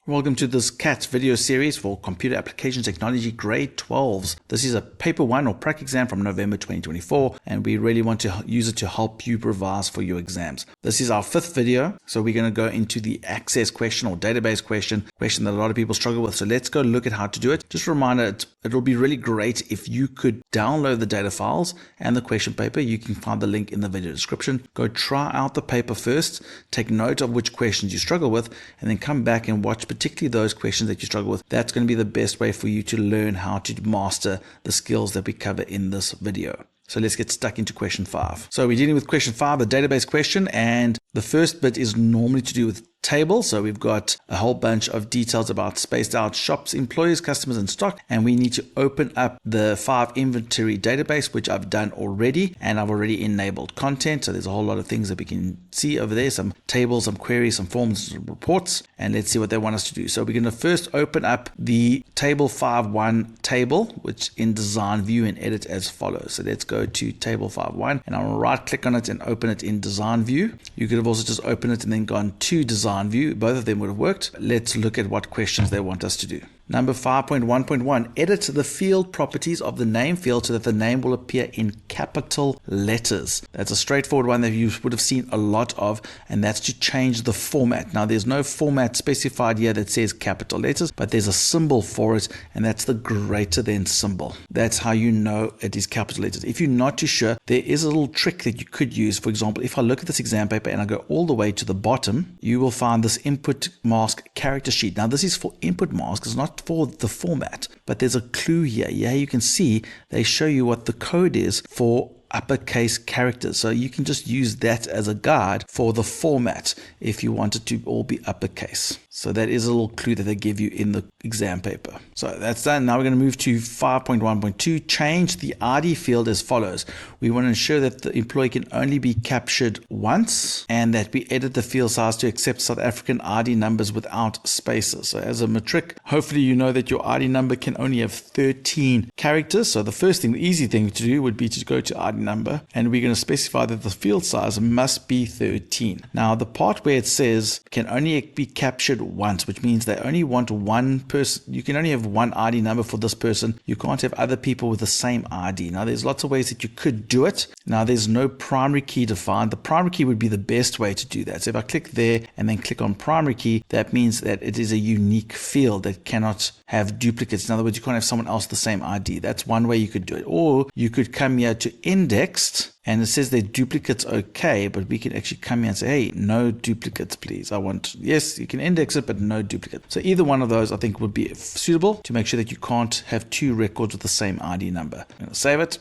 Welcome to this CAT video series for Computer Application Technology Grade 12s. This is a Paper 1 or Prac exam from November 2024, and we really want to use it to help you revise for your exams. This is our 5th video, so we're going to go into the access question or database question that a lot of people struggle with. So let's go look at how to do it. Just a reminder, it'll be really great if you could download the data files and the question paper. You can find the link in the video description. Go try out the paper first, take note of which questions you struggle with, and then come back and watch particularly those questions that you struggle with. That's going to be the best way for you to learn how to master the skills that we cover in this video. So let's get stuck into question 5. So we're dealing with question 5, the database question, and the first bit is normally to do with table. So we've got a whole bunch of details about spaced out shops, employees, customers, and stock. And we need to open up the 5 inventory database, which I've done already. And I've already enabled content. So there's a whole lot of things that we can see over there. Some tables, some queries, some forms, some reports. And let's see what they want us to do. So we're going to first open up the table 5.1 table, which in design view and edit as follows. So let's go to table 5.1 and I'll right click on it and open it in design view. You could have also just opened it and then gone to design view. Both of them would have worked. Let's look at what questions they want us to do. Number 5.1.1, edit the field properties of the name field so that the name will appear in capital letters. That's a straightforward one that you would have seen a lot of, and that's to change the format. Now, there's no format specified here that says capital letters, but there's a symbol for it, and that's the greater than symbol. That's how you know it is capital letters. If you're not too sure, there is a little trick that you could use. For example, if I look at this exam paper and I go all the way to the bottom, you will find this input mask character sheet. Now, this is for input mask. It's not for the format, but there's a clue here. Yeah, you can see they show you what the code is for uppercase characters. So you can just use that as a guide for the format if you want it to all be uppercase. So that is a little clue that they give you in the exam paper. So that's done. Now we're going to move to 5.1.2. Change the ID field as follows. We want to ensure that the employee can only be captured once and that we edit the field size to accept South African ID numbers without spaces. So as a metric, hopefully you know that your ID number can only have 13 characters. So the first thing, the easy thing to do would be to go to ID number, and we're going to specify that the field size must be 13. Now the part where it says can only be captured once, which means they only want one person. You can only have one ID number for this person. You can't have other people with the same ID. Now there's lots of ways that you could do it. Now there's no primary key defined. The primary key would be the best way to do that. So if I click there and then click on primary key, that means that it is a unique field that cannot have duplicates. In other words, you can't have someone else the same ID. That's one way you could do it. Or you could come here to indexed, and it says they're duplicates okay, but we can actually come here and say, hey, no duplicates, please. Yes, you can index it, but no duplicate. So either one of those I think would be suitable to make sure that you can't have 2 records with the same ID number. I'm going to save it.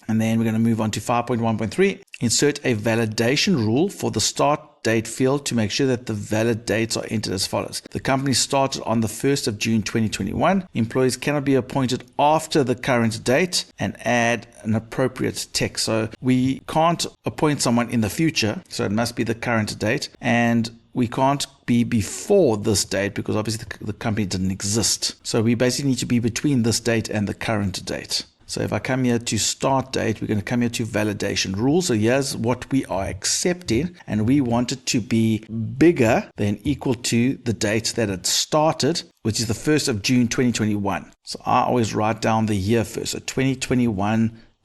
And then we're going to move on to 5.1.3. Insert a validation rule for the start date field to make sure that the valid dates are entered as follows. The company started on the 1st of June 2021. Employees cannot be appointed after the current date, and add an appropriate text. So we can't appoint someone in the future, so it must be the current date, and we can't be before this date because obviously the company didn't exist. So we basically need to be between this date and the current date. So if I come here to start date, we're going to come here to validation rules. So here's what we are accepting, and we want it to be bigger than equal to the date that it started, which is the 1st of June 2021. So I always write down the year first. So 2021 /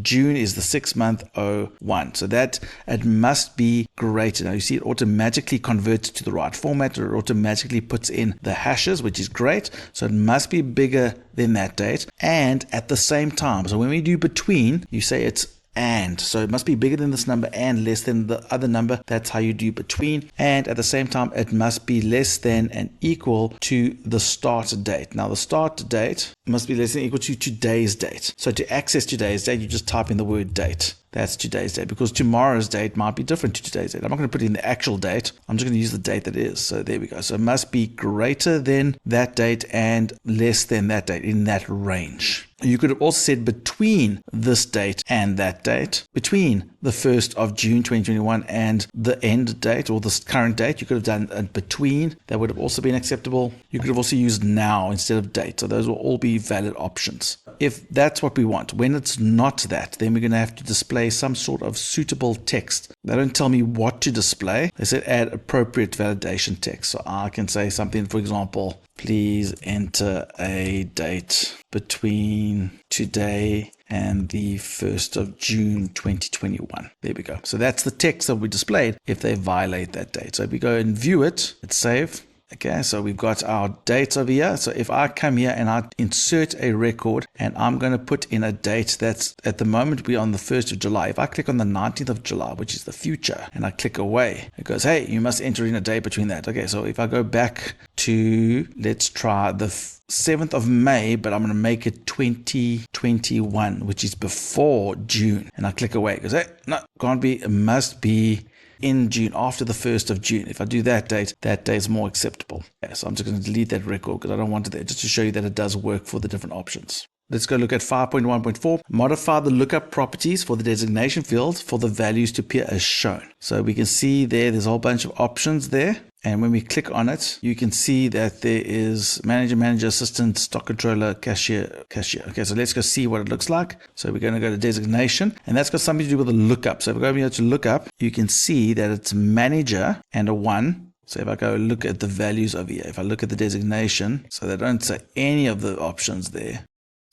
June is the 6th month 01. So that it must be greater. Now you see it automatically converts to the right format, or it automatically puts in the hashes, which is great. So it must be bigger than that date and at the same time. So when we do between, you say it's and. So it must be bigger than this number and less than the other number. That's how you do between. And at the same time, it must be less than and equal to the start date. Now the start date must be less than or equal to today's date. So to access today's date, you just type in the word date. That's today's date, because tomorrow's date might be different to today's date. I'm not going to put in the actual date. I'm just going to use the date that is. So there we go. So it must be greater than that date and less than that date, in that range. You could have also said between this date and that date, between the 1st of June 2021 and the end date or the current date. You could have done a between. That would have also been acceptable. You could have also used now instead of date. So those will all be valid options. If that's what we want. When it's not that, then we're going to have to display display some sort of suitable text. They don't tell me what to display. They said add appropriate validation text. So I can say something, for example, please enter a date between today and the 1st of June 2021. There we go. So that's the text that we displayed if they violate that date. So if we go and view it, let's save. Okay, so we've got our dates over here. So if I come here and I insert a record and I'm going to put in a date that's at the moment we're on the 1st of July. If I click on the 19th of July, which is the future, and I click away, it goes, hey, you must enter in a date between that. Okay, so if I go back to, let's try the 7th of May, but I'm going to make it 2021, which is before June. And I click away. It goes, hey, no, can't be, it must be in June, after the 1st of June. If I do that date is more acceptable. Yeah, so I'm just going to delete that record because I don't want it there, just to show you that it does work for the different options. Let's go look at 5.1.4. Modify the lookup properties for the designation fields for the values to appear as shown. So we can see there's a whole bunch of options there. And when we click on it, you can see that there is manager, assistant, stock controller, cashier. Okay, so let's go see what it looks like. So we're going to go to designation, and that's got something to do with the lookup. So if I go here to lookup, you can see that it's manager and a 1. So if I go look at the values over here, if I look at the designation, so they don't say any of the options there.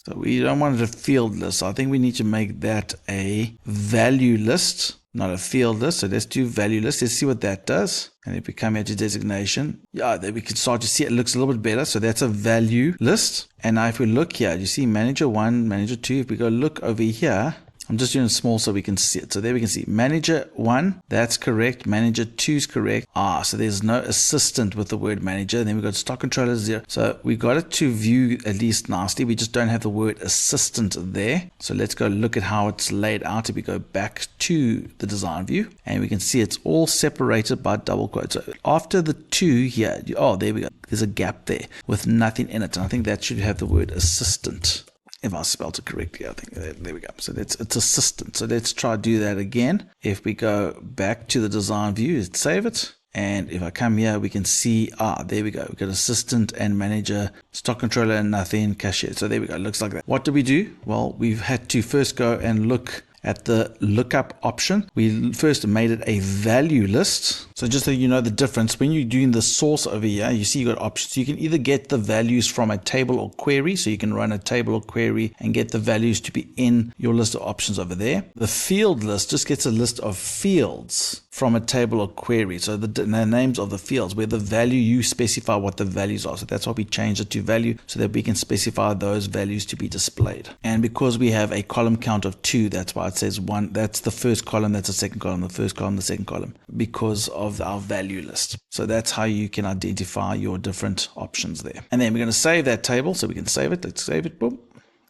So we don't want it a field list. So I think we need to make that a value list, not a field list. So let's do value list. Let's see what that does. And if we come here to designation, yeah, then we can start to see it looks a little bit better. So that's a value list. And now if we look here, you see manager 1, manager 2. If we go look over here, I'm just doing small so we can see it. So there we can see manager 1, that's correct. Manager 2 is correct. So there's no assistant with the word manager. And then we've got stock controller 0. So we got it to view at least nicely. We just don't have the word assistant there. So let's go look at how it's laid out. If we go back to the design view, and we can see it's all separated by double quotes. So after the 2 here, there we go. There's a gap there with nothing in it. And I think that should have the word assistant. If I spelled it correctly, I think there we go. So it's assistant. So let's try to do that again. If we go back to the design view, let's save it. And if I come here, we can see, there we go. We've got assistant and manager, stock controller and nothing, cashier. So there we go. It looks like that. What do we do? Well, we've had to first go and look at the lookup option. We first made it a value list. So just so you know the difference, when you're doing the source over here, you see you got options. You can either get the values from a table or query. So you can run a table or query and get the values to be in your list of options over there. The field list just gets a list of fields from a table or query. So the names of the fields where the value, you specify what the values are. So that's why we changed it to value so that we can specify those values to be displayed. And because we have a column count of 2, that's why it says 1. That's the first column, that's the second column, the first column, the second column, because of our value list. So that's how you can identify your different options there. And then we're going to save that table. So we can save it. Let's save it. Boom.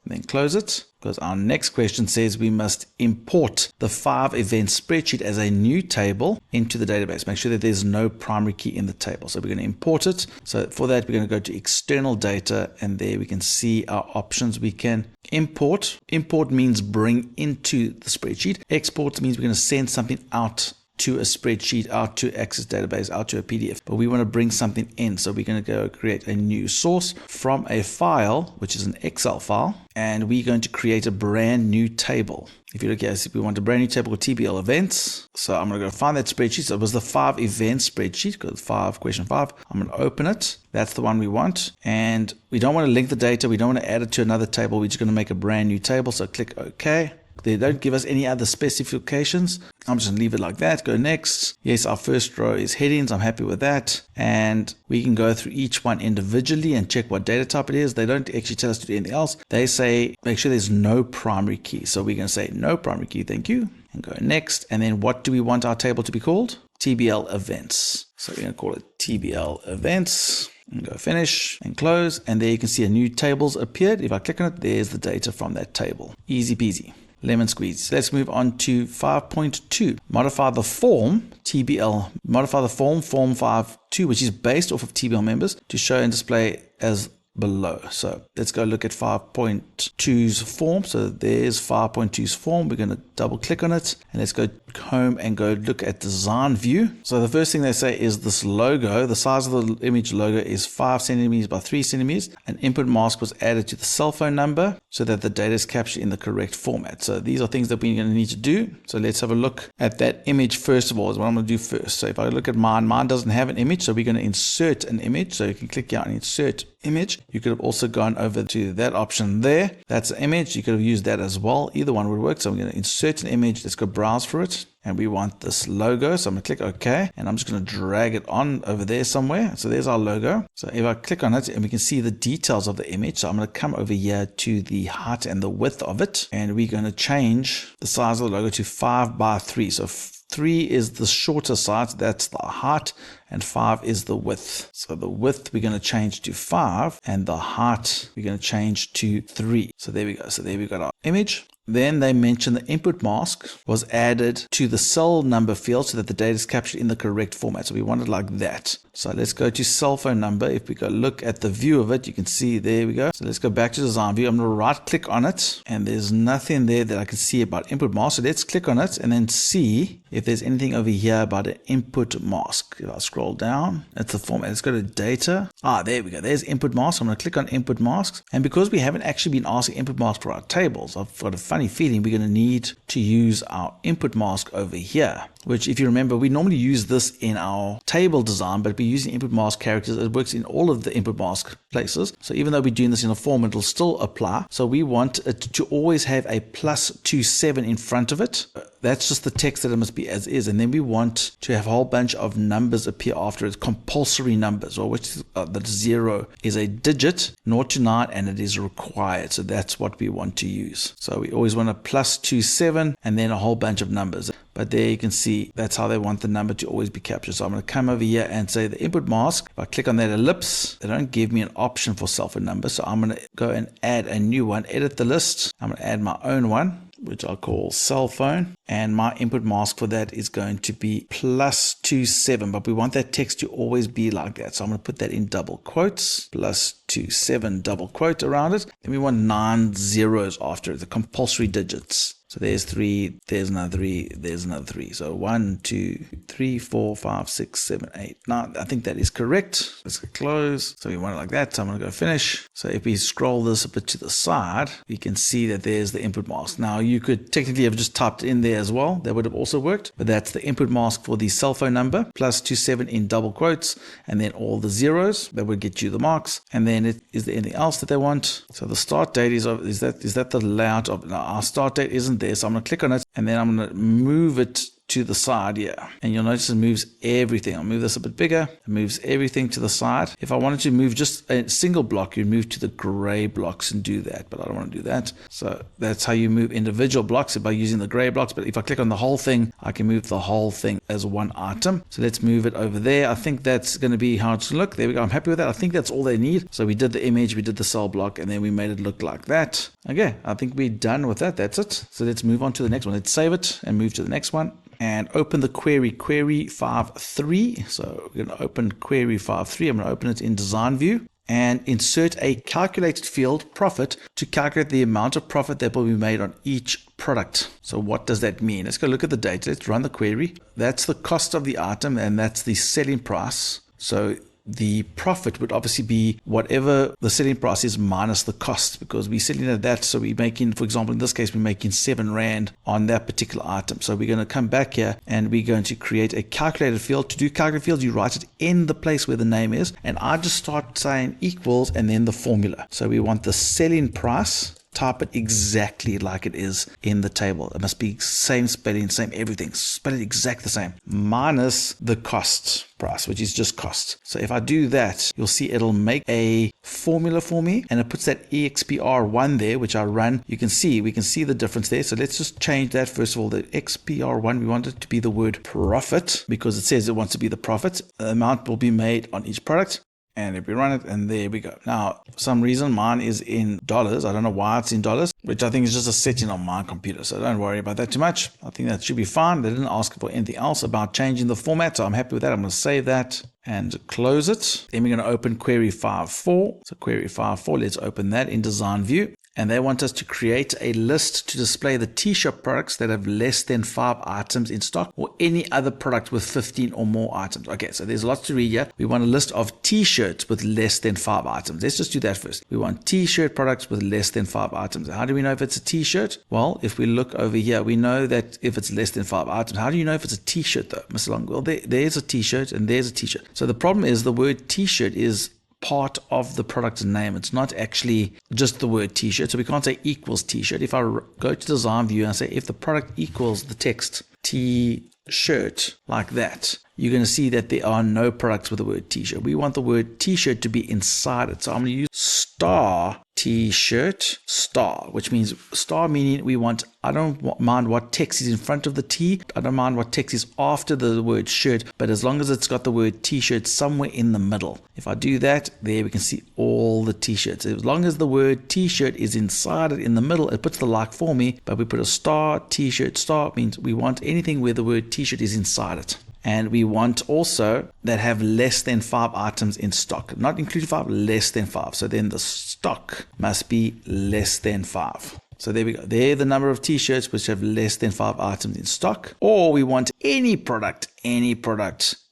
And then close it, because our next question says we must import the 5 event spreadsheet as a new table into the database. Make sure that there's no primary key in the table. So we're going to import it. So for that, we're going to go to external data, and there we can see our options. We can import. Import means bring into the spreadsheet. Export means we're going to send something out to a spreadsheet, out to Access database, out to a PDF. But we want to bring something in. So we're going to go create a new source from a file, which is an Excel file. And we're going to create a brand new table. If you look here, we want a brand new table with TBL events. So I'm going to go find that spreadsheet. So it was the 5 event spreadsheet, because question 5. I'm going to open it. That's the one we want. And we don't want to link the data. We don't want to add it to another table. We're just going to make a brand new table. So click OK. They don't give us any other specifications. I'm just going to leave it like that. Go next. Yes, our first row is headings. I'm happy with that. And we can go through each one individually and check what data type it is. They don't actually tell us to do anything else. They say, make sure there's no primary key. So we're going to say no primary key. Thank you. And go next. And then what do we want our table to be called? TBL events. So we're going to call it TBL events. And go finish and close. And there you can see a new table's appeared. If I click on it, there's the data from that table. Easy peasy. Lemon squeeze. So let's move on to 5.2. Modify the form TBL. Modify the form 5.2, which is based off of TBL members, to show and display as below. So let's go look at 5.2's form. So there's 5.2's form. We're going to double click on it and let's go home and go look at design view. So the first thing they say is this logo. The size of the image logo is 5 centimeters by 3 centimeters. An input mask was added to the cell phone number so that the data is captured in the correct format. So these are things that we're going to need to do. So let's have a look at that image first of all, is what I'm going to do first. So if I look at mine doesn't have an image, so we're going to insert an image. So you can click here on insert image. You could have also gone over to that option there. That's an image. You could have used that as well. Either one would work. So I'm going to insert an image. Let's go browse for it. And we want this logo. So I'm going to click OK. And I'm just going to drag it on over there somewhere. So there's our logo. So if I click on it, and we can see the details of the image. So I'm going to come over here to the height and the width of it. And we're going to change the size of the logo to 5 by 3. So 3 is the shorter side, that's the height, and 5 is the width. So the width we're going to change to 5, and the height we're going to change to 3. So there we go. So there we got our image. Then they mentioned the input mask was added to the cell number field so that the data is captured in the correct format. So we want it like that. So let's go to cell phone number. If we go look at the view of it, you can see there we go. So let's go back to design view. I'm going to right click on it and there's nothing there that I can see about input mask. So let's click on it and then see if there's anything over here about an input mask. If I scroll down, that's the format. Let's go to data. There we go. There's input mask. I'm going to click on input masks. And because we haven't actually been asking input masks for our tables, I've got a funny feeling we're going to need to use our input mask over here, which if you remember, we normally use this in our table design, but we're using input mask characters. It works in all of the input mask places. So even though we're doing this in a form, it'll still apply. So we want it to always have a +27 in front of it. That's just the text that it must be as is. And then we want to have a whole bunch of numbers appear after it, compulsory numbers, or which the 0 is a digit, 0 to 9, and it is required. So that's what we want to use. So we always want a +27 and then a whole bunch of numbers. But there you can see that's how they want the number to always be captured. So I'm going to come over here and say the input mask. If I click on that ellipse, they don't give me an option for cell phone number. So I'm going to go and add a new one, edit the list. I'm going to add my own one, which I'll call cell phone. And my input mask for that is going to be +27. But we want that text to always be like that. So I'm going to put that in double quotes, +27 double quote around it. Then we want 9 zeros after it, the compulsory digits. So there's 3, there's another 3, there's another 3. So 1, 2, 3, 4, 5, 6, 7, 8, 9. I think that is correct. Let's go close. So we want it like that. So I'm going to go finish. So if we scroll this a bit to the side, we can see that there's the input mask. Now you could technically have just typed in there as well. That would have also worked. But that's the input mask for the cell phone number, +27 in double quotes, and then all the zeros. That would get you the marks. And then is there anything else that they want? So the start date is that the layout of our start date isn't there. So I'm going to click on it and then I'm going to move it to the side here. And you'll notice it moves everything. I'll move this a bit bigger. It moves everything to the side. If I wanted to move just a single block, you'd move to the gray blocks and do that. But I don't want to do that. So that's how you move individual blocks, by using the gray blocks. But if I click on the whole thing, I can move the whole thing as one item. So let's move it over there. I think that's going to be how it's going to look. There we go. I'm happy with that. I think that's all they need. So we did the image, we did the cell block, and then we made it look like that. Okay, I think we're done with that. That's it. So let's move on to the next one. Let's save it and move to the next one. And open the query 5.3. So we're going to open query 5.3. I'm going to open it in design view and insert a calculated field profit to calculate the amount of profit that will be made on each product. So what does that mean? Let's go look at the data. Let's run the query. That's the cost of the item and that's the selling price. So the profit would obviously be whatever the selling price is minus the cost, because we're selling at that. So we're making, for example, in this case, we're making 7 Rand on that particular item. So we're going to come back here and we're going to create a calculated field. To do calculated fields, you write it in the place where the name is. And I just start saying equals and then the formula. So we want the selling price. Type it exactly like it is in the table. It must be same spelling, same everything. Spell it exactly the same. Minus the cost price, which is just cost. So if I do that, you'll see it'll make a formula for me and it puts that EXPR1 there, which I run. We can see the difference there. So let's just change that. First of all, the XPR1, we want it to be the word profit because it says it wants to be the profit. The amount will be made on each product. And if we run it, and there we go. Now, for some reason, mine is in dollars. I don't know why it's in dollars, which I think is just a setting on my computer. So don't worry about that too much. I think that should be fine. They didn't ask for anything else about changing the format. So I'm happy with that. I'm going to save that. and close it. Then we're going to open query 5.4. So query 5.4, let's open that in design view. And they want us to create a list to display the T-Shop products that have less than 5 items in stock or any other product with 15 or more items. Okay, so there's lots to read here. We want a list of T-shirts with less than 5 items. Let's just do that first. We want T-shirt products with less than 5 items. How do we know if it's a T-shirt? Well, if we look over here, we know that if it's less than 5 items. How do you know if it's a T-shirt though, Mr. Long? Well, there's a T-shirt and there's a T-shirt. So the problem is the word T-shirt is part of the product name. It's not actually just the word T-shirt. So we can't say equals T-shirt. If I go to design view and I say if the product equals the text T-shirt like that, you're going to see that there are no products with the word T-shirt. We want the word T-shirt to be inside it. So I'm going to use star T-shirt star, which means star meaning we want, I don't mind what text is in front of the T. I don't mind what text is after the word shirt, but as long as it's got the word T-shirt somewhere in the middle. If I do that, there we can see all the T-shirts. As long as the word T-shirt is inside it in the middle, it puts the like for me, but we put a star T-shirt star means we want anything where the word T-shirt is inside it. And we want also that have less than 5 items in stock, not including 5, less than 5. So then the stock must be less than 5. So there we go. They're the number of T-shirts which have less than 5 items in stock. Or we want any product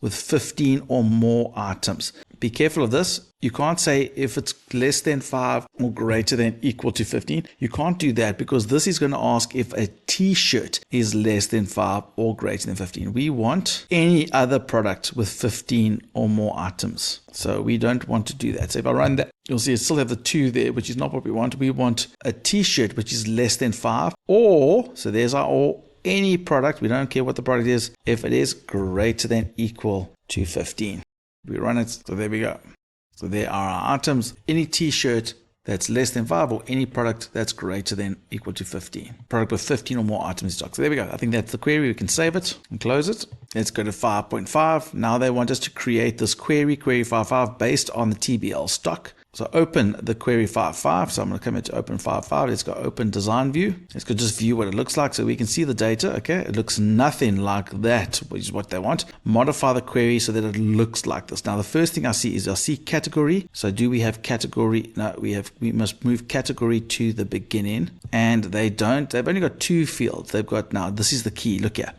with 15 or more items. Be careful of this. You can't say if it's less than 5 or greater than equal to 15. You can't do that because this is going to ask if a T-shirt is less than 5 or greater than 15. We want any other product with 15 or more items. So we don't want to do that. So if I run that, you'll see I still have the 2 there, which is not what we want. We want a T-shirt which is less than 5 or, so there's our or, any product, we don't care what the product is, if it is greater than equal to 15. We run it, so there we go. So there are our items, any T-shirt that's less than 5 or any product that's greater than equal to 15. Product with 15 or more items in stock. So there we go. I think that's the query. We can save it and close it. Let's go to 5.5. Now they want us to create this query 5.5 based on the TBL stock. So open the query 5.5. So I'm going to come into open 5.5. Let's go open design view. Let's go just view what it looks like so we can see the data. Okay, it looks nothing like that, which is what they want. Modify the query so that it looks like this. Now the first thing I see is I see category. So do we have category? No, we must move category to the beginning, and they don't. They've only got 2 fields. They've got, now this is the key. Look here.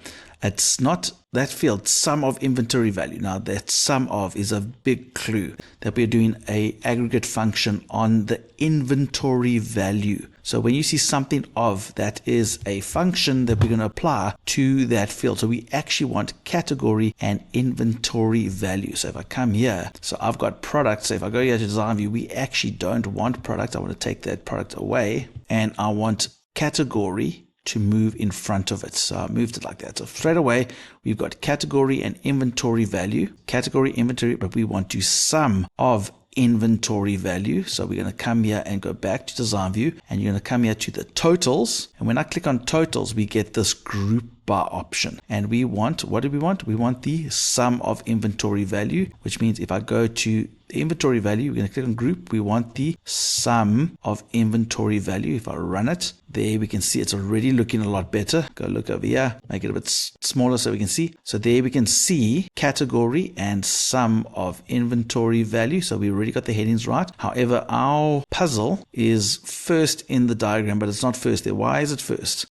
It's not that field, sum of inventory value. Now that sum of is a big clue that we're doing a aggregate function on the inventory value. So when you see something of, that is a function that we're going to apply to that field. So we actually want category and inventory value. So if I come here, so I've got product. So if I go here to design view, we actually don't want product. I want to take that product away, and I want category to move in front of it. So I moved it like that. So straight away, we've got category and inventory value, category, inventory, but we want to sum of inventory value. So we're going to come here and go back to design view, and you're going to come here to the totals. And when I click on totals, we get this group by option. And we want, what do we want? We want the sum of inventory value, which means if I go to the inventory value, we're going to click on group. We want the sum of inventory value. If I run it, there we can see it's already looking a lot better. Go look over here, make it a bit smaller so we can see. So there we can see category and sum of inventory value. So we already got the headings right. However, our puzzle is first in the diagram, but it's not first there. Why is it first?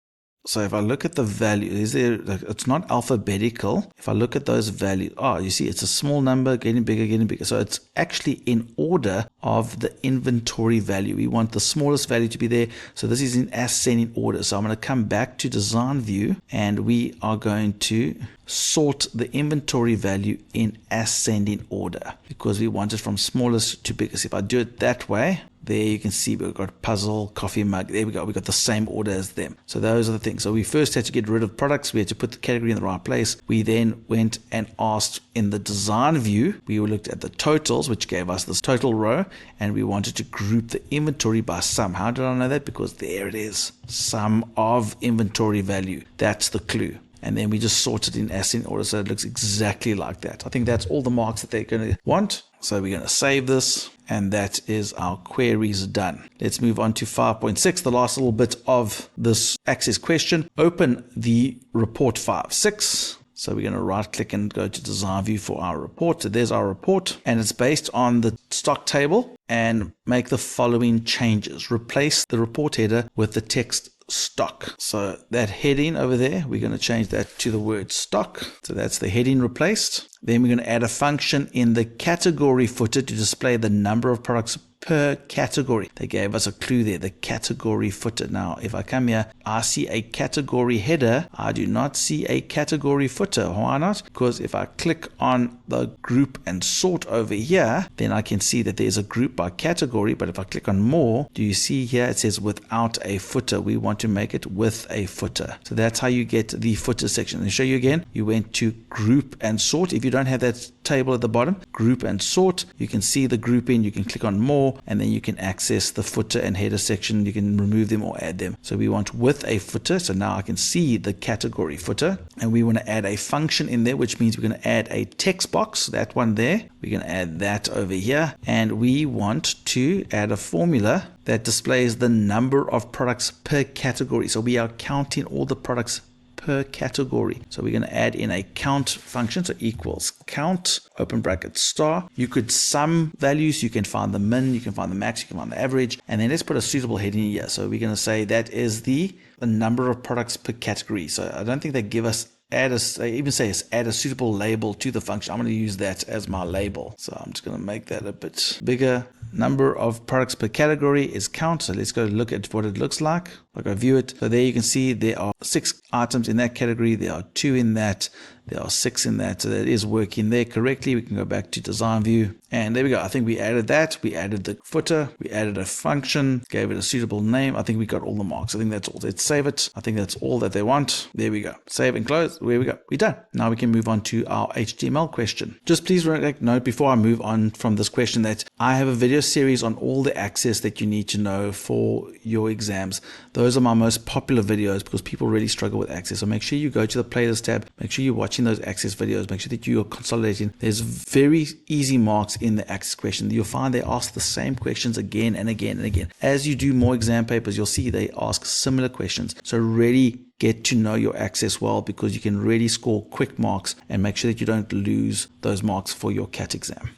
So if I look at the value, it's not alphabetical. If I look at those values, you see it's a small number, getting bigger, getting bigger. So it's actually in order of the inventory value. We want the smallest value to be there. So this is in ascending order. So I'm going to come back to design view, and we are going to sort the inventory value in ascending order because we want it from smallest to biggest. If I do it that way, there you can see we've got puzzle, coffee mug. There we go. We've got the same order as them. So those are the things. So we first had to get rid of products. We had to put the category in the right place. We then went and asked in the design view, we looked at the totals, which gave us this total row, and we wanted to group the inventory by sum. How did I know that? Because there it is. Sum of inventory value. That's the clue. And then we just sorted in ascending order so it looks exactly like that. I think that's all the marks that they're going to want. So we're going to save this, and that is our queries done. Let's move on to 5.6, the last little bit of this access question. Open the report 5.6. So we're going to right click and go to design view for our report. So there's our report, and it's based on the stock table, and make the following changes. Replace the report header with the text stock. So that heading over there, we're going to change that to the word stock. So that's the heading replaced. Then we're going to add a function in the category footer to display the number of products per category. They gave us a clue there, the category footer. Now, if I come here, I see a category header. I do not see a category footer. Why not? Because if I click on the group and sort over here, then I can see that there's a group by category. But if I click on more, do you see here it says without a footer? We want to make it with a footer. So that's how you get the footer section. Let me show you again. You went to group and sort. If you don't have that table at the bottom, group and sort, you can see the grouping. You can click on more, and then you can access the footer and header section. You can remove them or add them. So we want with a footer. So now I can see the category footer, and we want to add a function in there, which means we're going to add a text box, that one there. We're going to add that over here, and we want to add a formula that displays the number of products per category. So we are counting all the products per category. So we're going to add in a count function. So equals count, open bracket star. You could sum values. You can find the min, you can find the max, you can find the average. And then let's put a suitable heading here. So we're going to say that is the number of products per category. So I don't think they give us they even say add a suitable label to the function. I'm going to use that as my label. So I'm just going to make that a bit bigger. Number of products per category is count. So let's go look at what it looks like. Like I view it. So there you can see there are 6 items in that category. There are 2 in that. There are 6 in that. So that is working there correctly. We can go back to design view. And there we go. I think we added that. We added the footer. We added a function. Gave it a suitable name. I think we got all the marks. I think that's all. Let's save it. I think that's all that they want. There we go. Save and close. There we go. We're done. Now we can move on to our HTML question. Just please note before I move on from this question that I have a video series on all the access that you need to know for your exams. Those are my most popular videos because people really struggle with access. So make sure you go to the playlist tab. Make sure you're watching those access videos. Make sure that you are consolidating. There's very easy marks in the access question. You'll find they ask the same questions again and again and again. As you do more exam papers, you'll see they ask similar questions. So really get to know your access well, because you can really score quick marks and make sure that you don't lose those marks for your CAT exam.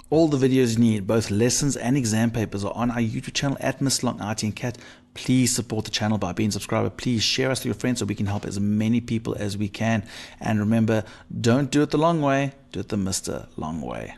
All the videos you need, both lessons and exam papers, are on our YouTube channel at Mr. Long IT and CAT. Please support the channel by being a subscriber. Please share us with your friends so we can help as many people as we can. And remember, don't do it the long way, do it the Mr. Long way.